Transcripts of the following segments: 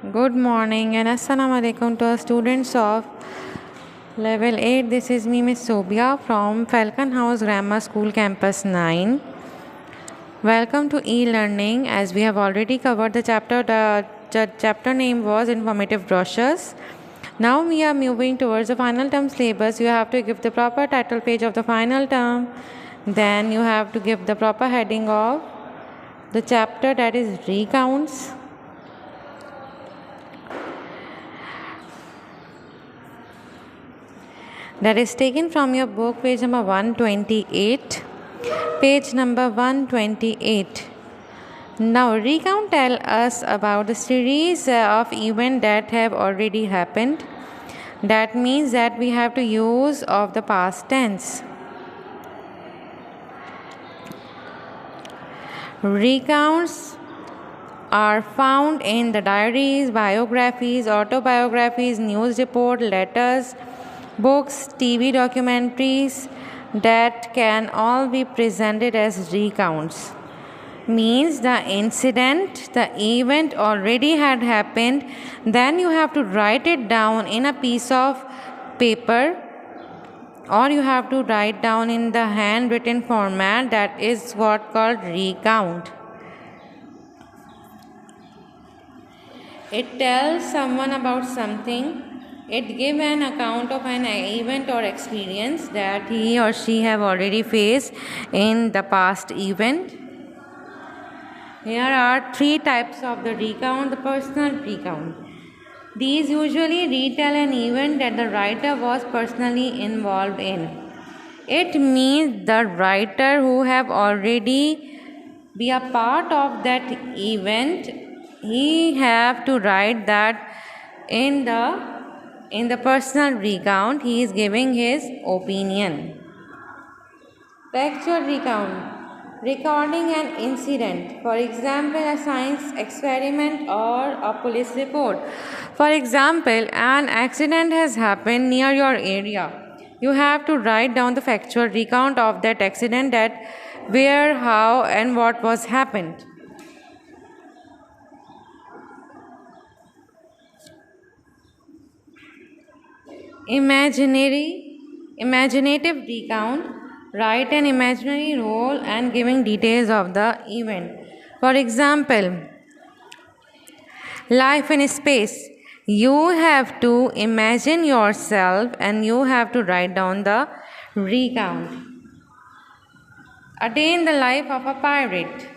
Good morning and assalamu alaikum to our students of level 8. This is me, Miss Sobia from Falcon House Grammar School Campus 9. Welcome to e-learning. As we have already covered the chapter, the chapter name was informative brochures. Now we are moving towards the final term syllabus. You have to give the proper title page of the final term. Then you have to give the proper heading of the chapter, that is recounts. That is taken from your book, page number 128. Page number 128. Now, recount tell us about the series of events that have already happened. That means that we have to use of the past tense. Recounts are found in the diaries, biographies, autobiographies, news report, letters, books, TV documentaries that can all be presented as recounts. Means the incident, the event already had happened, then you have to write it down in a piece of paper, or you have to write down in the handwritten format. That is what called recount. It tells someone about something. It gives an account of an event or experience that he or she have already faced in the past event. Here are three types of the recount. The personal recount. These usually retell an event that the writer was personally involved in. It means the writer who have already be a part of that event, he have to write that in the personal recount he is giving his opinion. Factual recount. Recording an incident, for example a science experiment or a police report. For example, an accident has happened near your area. You have to write down the factual recount of that accident, that where, how and what was happened. Imaginative recount. Write an imaginary role and giving details of the event. For example, life in space. You have to imagine yourself and you have to write down the recount. A day in the life of a pirate.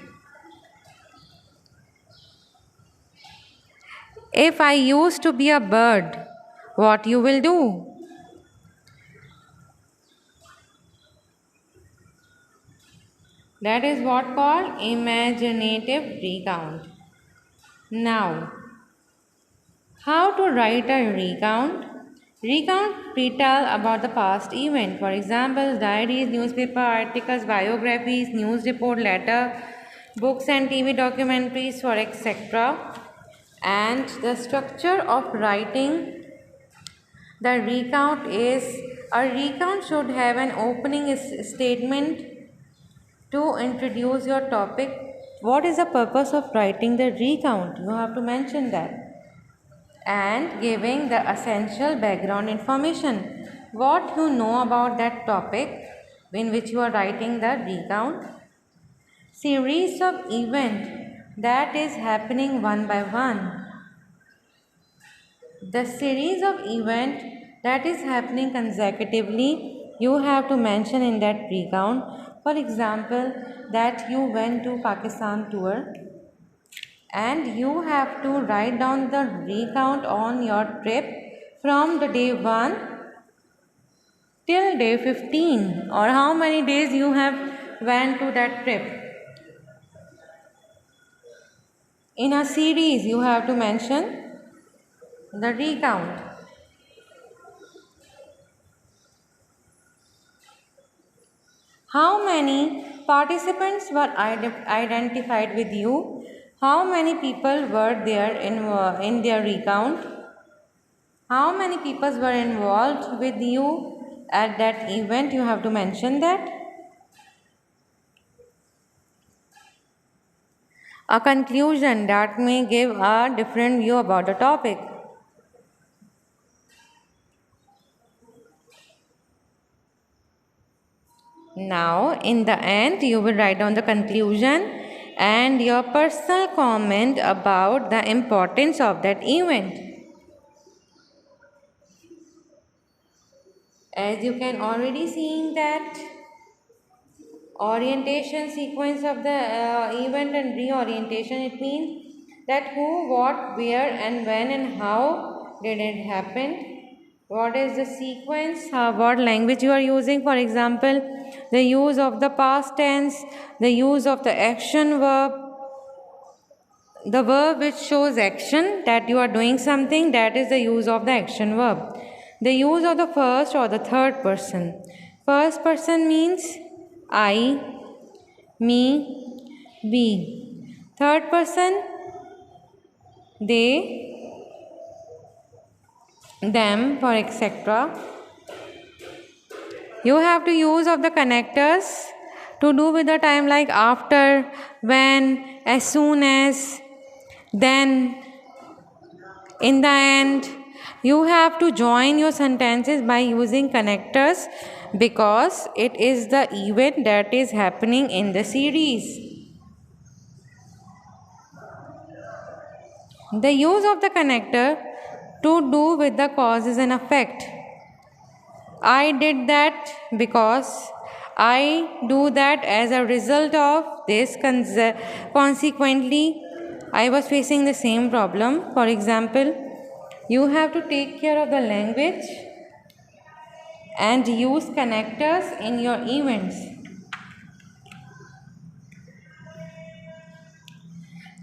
If I used to be a bird, what you will do? That is what called imaginative recount. Now, how to write a recount? Recount retell about the past event. For example, diaries, newspaper articles, biographies, news report, letter, books and TV documentaries, for etc. And the structure of writing the recount is, a recount should have an opening statement to introduce your topic. What is the purpose of writing the recount? You have to mention that. And giving the essential background information. What you know about that topic in which you are writing the recount. Series of events that is happening one by one. The series of events that is happening consecutively, you have to mention in that recount. For example, that you went to Pakistan tour and you have to write down the recount on your trip from the day 1 till day 15, or how many days you have went to that trip. In a series you have to mention the recount. How many participants were identified with you? How many people were there in their recount? How many people were involved with you at that event? You have to mention that. a conclusion that may give a different view about the topic. Now, in the end, you will write down the conclusion and your personal comment about the importance of that event. As you can already seeing that orientation sequence of the event and reorientation, it means that who, what, where and when and how did it happen. What is the sequence, what language you are using, for example the use of the past tense, the use of the action verb, the verb which shows action, that you are doing something, that is the use of the action verb. The use of the first or the third person. First person means I, me, we. Third person, they, them, for etc. You have to use of the connectors to do with the time like after, when, as soon as, then, in the end. You have to join your sentences by using connectors because it is the event that is happening in the series. The use of the connector to do with the causes and effect. I did that because I do that as a result of this. Consequently, I was facing the same problem. For example, you have to take care of the language and use connectors in your events.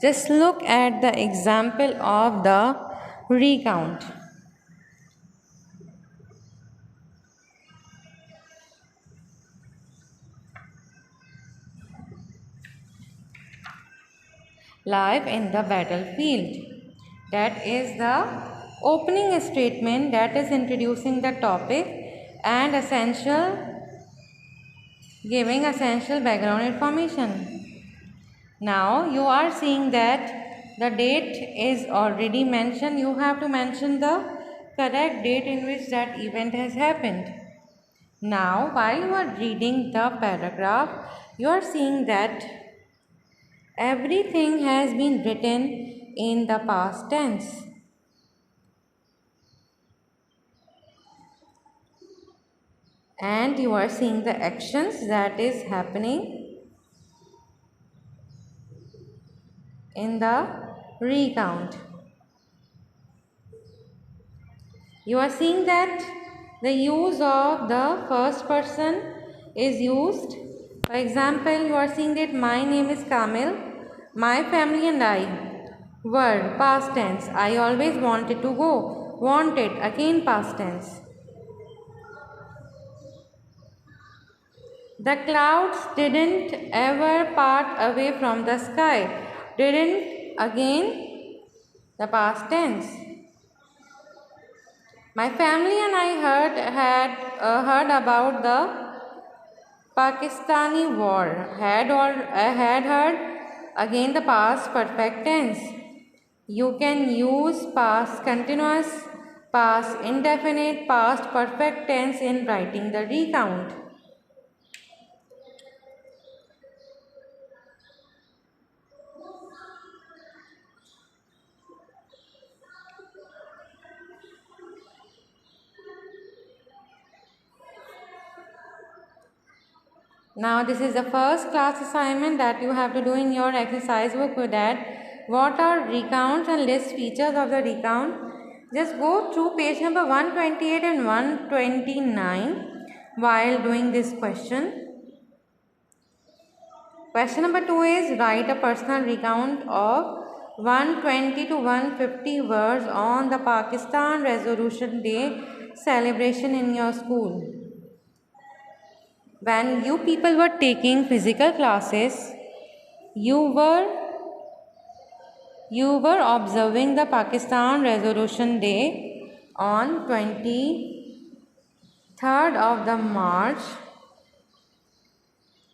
Just look at the example of the recount. Live in the battlefield. That is the opening statement that is introducing the topic and giving essential background information. Now you are seeing that the date is already mentioned. You have to mention the correct date in which that event has happened. Now while you are reading the paragraph, you are seeing that everything has been written in the past tense. And you are seeing the actions that is happening in the recount. You are seeing that the use of the first person is used. For example, you are seeing that my name is Kamil, my family and I. Word, past tense. I always wanted to go. Wanted, again past tense. The clouds didn't ever part away from the sky. Didn't, again the past tense. My family and I had heard about the Pakistani war. Had heard, again the past perfect tense. You can use past continuous, past indefinite, past perfect tense in writing the recount. Now this is the first class assignment that you have to do in your exercise book with that. What are recounts and list features of the recount? Just go through page number 128 and 129 while doing this question. Question number 2 is write a personal recount of 120 to 150 words on the Pakistan Resolution Day celebration in your school. When you people were taking physical classes, you were observing the Pakistan Resolution Day on 23rd of the March,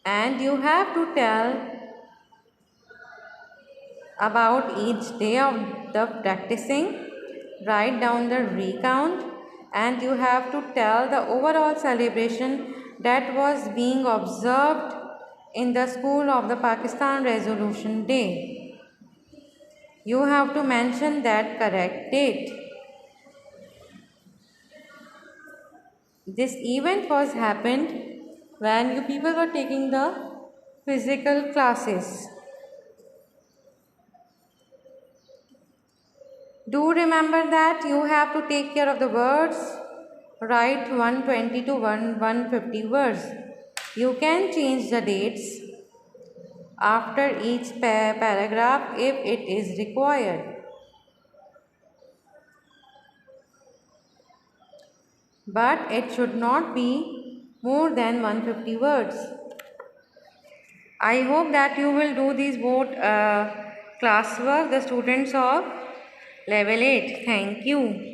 and you have to tell about each day of the practicing. Write down the recount, and you have to tell the overall celebration that was being observed in the school of the Pakistan Resolution Day. You have to mention that correct date. This event was happened when you people were taking the physical classes. Do remember that you have to take care of the words. Write 120 to 150 words. You can change the dates after each paragraph if it is required. But it should not be more than 150 words. I hope that you will do these both classwork, the students of level 8. Thank you.